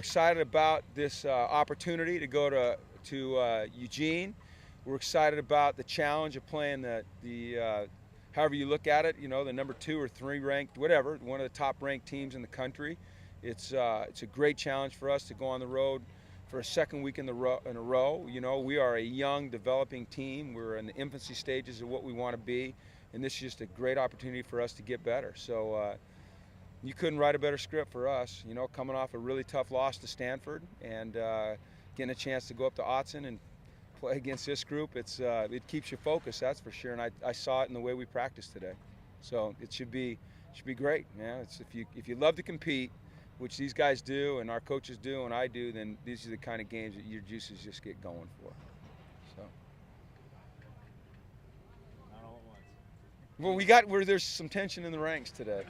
excited about this opportunity to go to Eugene. We're excited about the challenge of playing the however you look at it, you know, the number 2 or 3 ranked, whatever, one of the top ranked teams in the country. It's a great challenge for us to go on the road for a second week in a row. You know, we are a young, developing team. We're in the infancy stages of what we want to be, and this is just a great opportunity for us to get better. So you couldn't write a better script for us, you know, coming off a really tough loss to Stanford and getting a chance to go up to Autzen and play against this group. It keeps you focused, that's for sure, and I saw it in the way we practiced today. So it should be great. Yeah, it's if you love to compete, which these guys do and our coaches do and I do, then these are the kind of games that your juices just get going for. So. Not all at once. Well, there's some tension in the ranks today.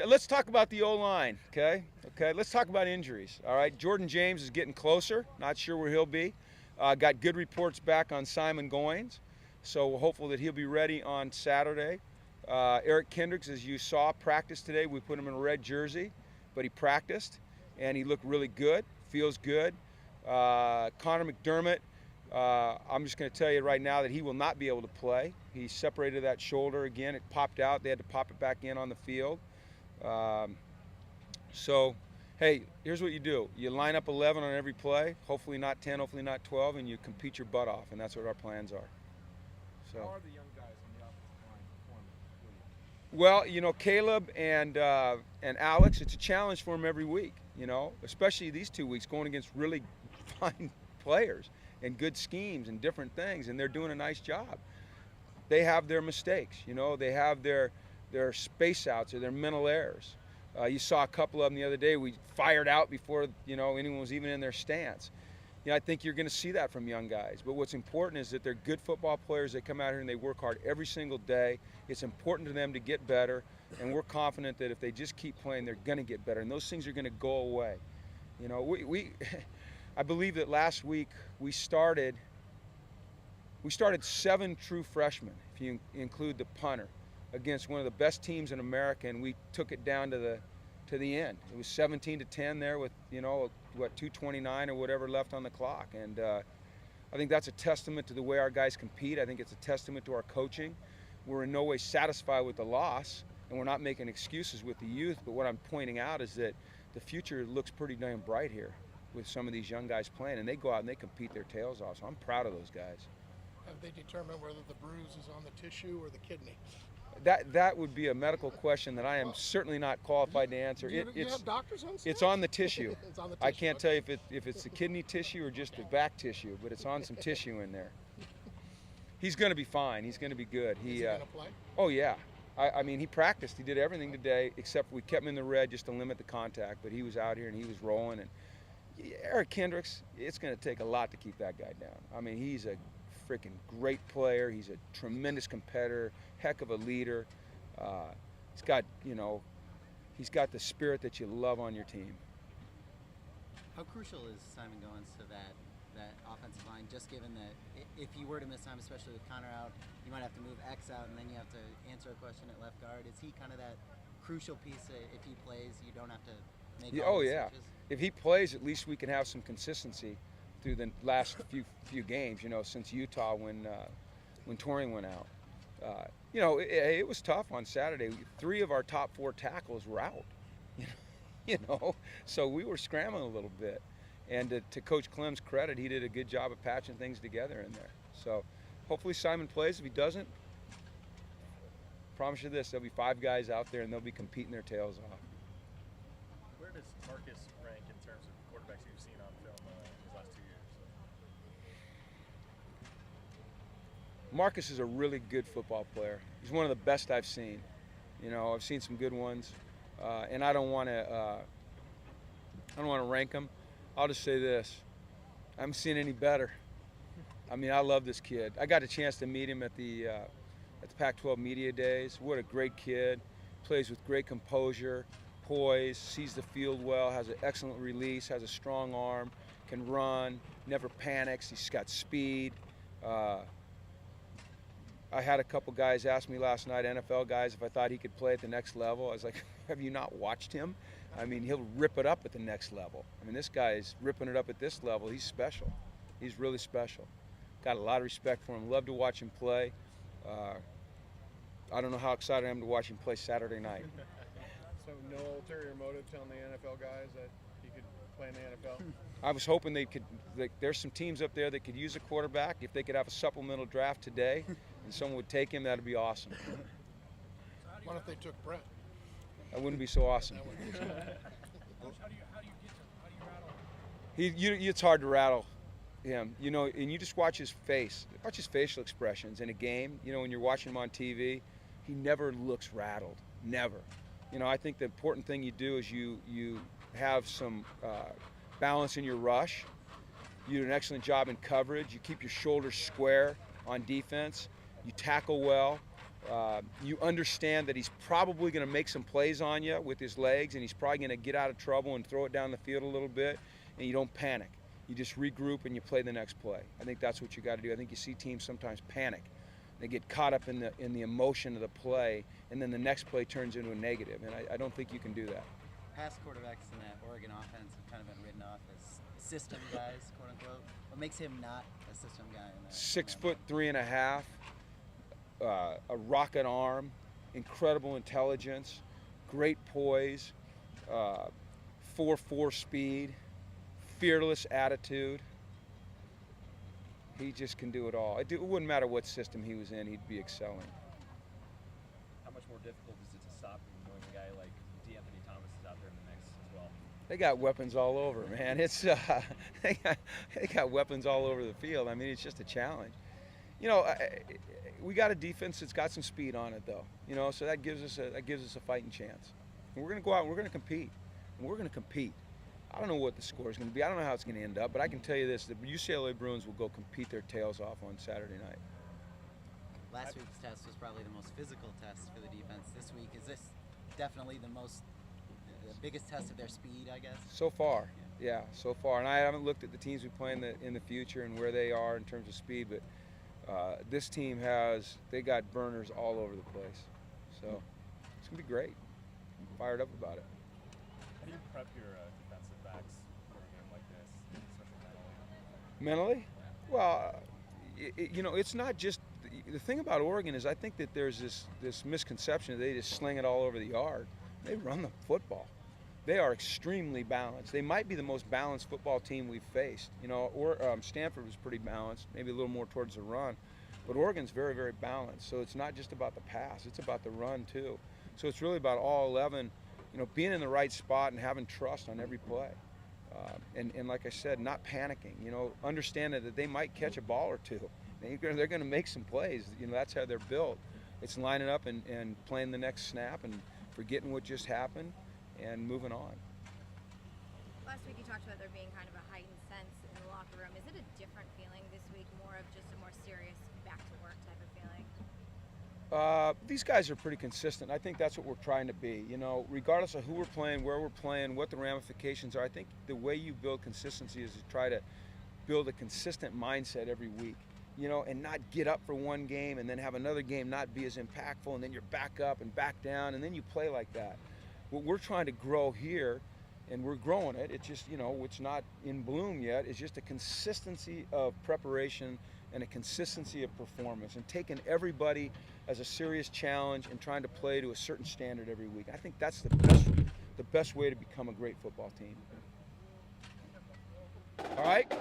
Let's talk about the O-line, okay? Let's talk about injuries, all right? Jordan James is getting closer. Not sure where he'll be. Got good reports back on Simon Goins, so we're hopeful that he'll be ready on Saturday. Eric Kendricks, as you saw, practiced today. We put him in a red jersey, but he practiced, and he looked really good, feels good. Connor McDermott, I'm just going to tell you right now that he will not be able to play. He separated that shoulder again. It popped out. They had to pop it back in on the field. So, hey, here's what you do. You line up 11 on every play, hopefully not 10, hopefully not 12, and you compete your butt off, and that's what our plans are. So. How are the young guys on the offensive line performing? Well, you know, Caleb and Alex, it's a challenge for them every week, you know, especially these 2 weeks going against really fine players and good schemes and different things, and they're doing a nice job. They have their mistakes, you know, they have their space outs or their mental errors. You saw a couple of them the other day. We fired out before, you know, anyone was even in their stance. You know, I think you're going to see that from young guys. But what's important is that they're good football players. They come out here and they work hard every single day. It's important to them to get better, and we're confident that if they just keep playing, they're going to get better, and those things are going to go away. You know, I believe that last week we started 7 true freshmen, if you include the punter, against one of the best teams in America, and we took it down to the end. It was 17-10 there with, you know, what, 2:29 or whatever left on the clock, and I think that's a testament to the way our guys compete. I think it's a testament to our coaching. We're in no way satisfied with the loss, and we're not making excuses with the youth, but what I'm pointing out is that the future looks pretty damn bright here with some of these young guys playing, and they go out and they compete their tails off, so I'm proud of those guys. Have they determined whether the bruise is on the tissue or the kidney? That would be a medical question that I am certainly not qualified to answer. You have doctors on staff? It's on the tissue. It's on the tissue. I can't tell you if it's the kidney tissue or just the back tissue, but it's on some tissue in there. He's going to be fine. He's going to be good. Is he going to play? Oh, yeah. I mean, he practiced. He did everything today except we kept him in the red just to limit the contact, but he was out here and he was rolling. And Eric Kendricks, it's going to take a lot to keep that guy down. I mean, he's a freaking great player. He's a tremendous competitor, heck of a leader. He's got, you know, he's got the spirit that you love on your team. How crucial is Simon Goins to that offensive line, just given that if you were to miss time, especially with Connor out, you might have to move X out and then you have to answer a question at left guard. Is he kind of that crucial piece that if he plays, you don't have to make all the switches? If he plays, at least we can have some consistency through the last few games, you know, since Utah when Torian went out. You know, it was tough on Saturday. 3 of our top 4 tackles were out, you know, so we were scrambling a little bit. And to Coach Clem's credit, he did a good job of patching things together in there. So hopefully Simon plays. If he doesn't, promise you this, there'll be 5 guys out there and they'll be competing their tails off. Where does Marcus rank in terms of quarterbacks you've seen on film these last 2 years? Marcus is a really good football player. He's one of the best I've seen. You know, I've seen some good ones, and I don't want to rank them. I'll just say this: I haven't seen any better. I mean, I love this kid. I got a chance to meet him at the Pac-12 Media Days. What a great kid! Plays with great composure, poise, sees the field well, has an excellent release, has a strong arm, can run, never panics. He's got speed. I had a couple guys ask me last night, NFL guys, if I thought he could play at the next level. I was like, have you not watched him? I mean, he'll rip it up at the next level. I mean, this guy's ripping it up at this level. He's special. He's really special. Got a lot of respect for him. Love to watch him play. I don't know how excited I am to watch him play Saturday night. So no ulterior motive telling the NFL guys that he could play in the NFL? I was hoping they could. There's some teams up there that could use a quarterback. If they could have a supplemental draft today, and someone would take him, that'd be awesome. What if they took Brett? That wouldn't be so awesome. It's hard to rattle him, you know, and you just watch his face, watch his facial expressions in a game. You know, when you're watching him on TV, he never looks rattled, never. You know, I think the important thing you do is you have some balance in your rush. You do an excellent job in coverage. You keep your shoulders square on defense. You tackle well. You understand that he's probably going to make some plays on you with his legs, and he's probably going to get out of trouble and throw it down the field a little bit, and you don't panic. You just regroup and you play the next play. I think that's what you got to do. I think you see teams sometimes panic. They get caught up in the emotion of the play, and then the next play turns into a negative, and I don't think you can do that. Past quarterbacks in that Oregon offense have kind of been written off as system guys, quote unquote. What makes him not a system guy in that? 6'3.5", a rocket arm, incredible intelligence, great poise, 4.4 speed, fearless attitude. He just can do it all. It wouldn't matter what system he was in, he'd be excelling. How much more difficult is it to stop him knowing a guy like D'Anthony Thomas is out there in the mix as well? They got weapons all over, man. It's they got weapons all over the field. I mean, it's just a challenge. You know, we got a defense that's got some speed on it, though. You know, so that gives us a fighting chance. And we're going to go out and we're going to compete. And we're going to compete. I don't know what the score is going to be. I don't know how it's going to end up, but I can tell you this: the UCLA Bruins will go compete their tails off on Saturday night. Last week's test was probably the most physical test for the defense. This week, is this definitely the biggest test of their speed, I guess? So far, yeah, so far. And I haven't looked at the teams we play in the future and where they are in terms of speed, but this team they got burners all over the place. So it's going to be great. I'm fired up about it. How do you prep your defensive backs for a game like this, especially mentally? Mentally? Well, you know, it's not just the thing about Oregon is I think that there's this misconception that they just sling it all over the yard. They run the football. They are extremely balanced. They might be the most balanced football team we've faced. You know, Stanford was pretty balanced, maybe a little more towards the run, but Oregon's very, very balanced. So it's not just about the pass; it's about the run too. So it's really about all 11. You know, being in the right spot and having trust on every play. And like I said, not panicking, you know, understanding that they might catch a ball or two. They're going to make some plays. You know, that's how they're built. It's lining up and playing the next snap and forgetting what just happened and moving on. Last week you talked about there being kind of a heightened sense in the locker room. Is it a different feeling this week, more of just a more serious back-to-work type of feeling? These guys are pretty consistent. I think that's what we're trying to be. You know, regardless of who we're playing, where we're playing, what the ramifications are, I think the way you build consistency is to try to build a consistent mindset every week. You know, and not get up for one game and then have another game not be as impactful, and then you're back up and back down, and then you play like that. What we're trying to grow here, and we're growing it, it's just, you know, it's not in bloom yet, it's just a consistency of preparation and a consistency of performance, and taking everybody as a serious challenge and trying to play to a certain standard every week. I think that's the best way to become a great football team. All right?